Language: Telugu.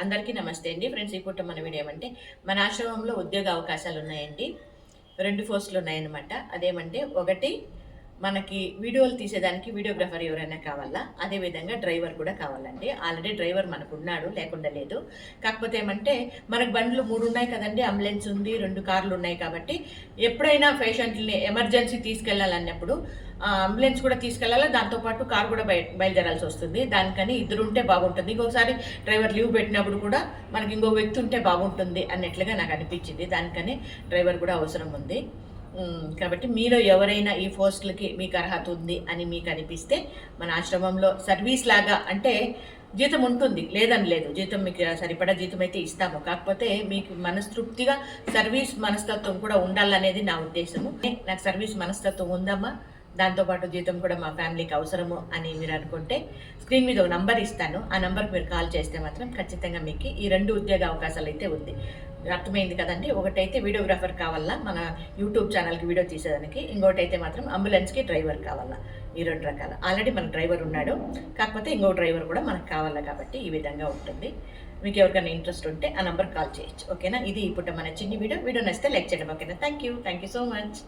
అందరికీ నమస్తే అండి ఫ్రెండ్స్. ఈ పూట మన వీడియో ఏమంటే మన ఆశ్రమంలో ఉద్యోగ అవకాశాలు ఉన్నాయండి. 2 పోస్టులు ఉన్నాయన్నమాట. అదేమంటే ఒకటి మనకి వీడియోలు తీసేదానికి వీడియోగ్రాఫర్ ఎవరైనా కావాలా, అదేవిధంగా డ్రైవర్ కూడా కావాలండి. ఆల్రెడీ డ్రైవర్ మనకు ఉన్నాడు, లేకుండా లేదు. కాకపోతే ఏమంటే మనకు బండ్లు 3 ఉన్నాయి కదండి, అంబులెన్స్ ఉంది, 2 కార్లు ఉన్నాయి. కాబట్టి ఎప్పుడైనా పేషెంట్ని ఎమర్జెన్సీ తీసుకెళ్లాలన్నప్పుడు అంబులెన్స్ కూడా తీసుకెళ్లాలి, దాంతోపాటు కార్ కూడా బయలుదేరాల్సి వస్తుంది. దానికని ఇద్దరు ఉంటే బాగుంటుంది. ఇంకొకసారి డ్రైవర్ లీవ్ పెట్టినప్పుడు కూడా మనకి ఇంకో వ్యక్తి ఉంటే బాగుంటుంది అన్నట్లుగా నాకు అనిపించింది. దానికని డ్రైవర్ కూడా అవసరం ఉంది. కాబట్టి మీరు ఎవరైనా ఈ పోస్టులకి మీకు అర్హత ఉంది అని మీకు అనిపిస్తే మన ఆశ్రమంలో సర్వీస్ లాగా, అంటే జీతం ఉంటుంది లేదని లేదు, జీతం మీకు సరిపడా జీతం అయితే ఇస్తాము. కాకపోతే మీకు మనస్తృప్తిగా సర్వీస్ మనస్తత్వం కూడా ఉండాలనేది నా ఉద్దేశము. నాకు సర్వీస్ మనస్తత్వం ఉందమ్మా, దాంతోపాటు జీతం కూడా మా ఫ్యామిలీకి అవసరము అని మీరు అనుకుంటే స్క్రీన్ మీద ఒక నంబర్ ఇస్తాను. ఆ నంబర్కి మీరు కాల్ చేస్తే మాత్రం ఖచ్చితంగా మీకు ఈ 2 ఉద్యోగ అవకాశాలు అయితే ఉంది. అర్థమైంది కదండి. ఒకటైతే వీడియోగ్రాఫర్ కావాలా మన యూట్యూబ్ ఛానల్కి వీడియో తీసేదానికి, ఇంకోటైతే మాత్రం అంబులెన్స్కి డ్రైవర్ కావాలా. ఈ 2 రకాలు. ఆల్రెడీ మన డ్రైవర్ ఉన్నాడు, కాకపోతే ఇంకో డ్రైవర్ కూడా మనకు కావాలా. కాబట్టి ఈ విధంగా ఉంటుంది. మీకు ఎవరికైనా ఇంట్రెస్ట్ ఉంటే ఆ నెంబర్ కాల్ చేయొచ్చు. ఓకేనా. ఇది ఇప్పుడు మన చిన్ని వీడియో నచ్చితే లైక్ చేయడం. ఓకేనా. Thank you so much.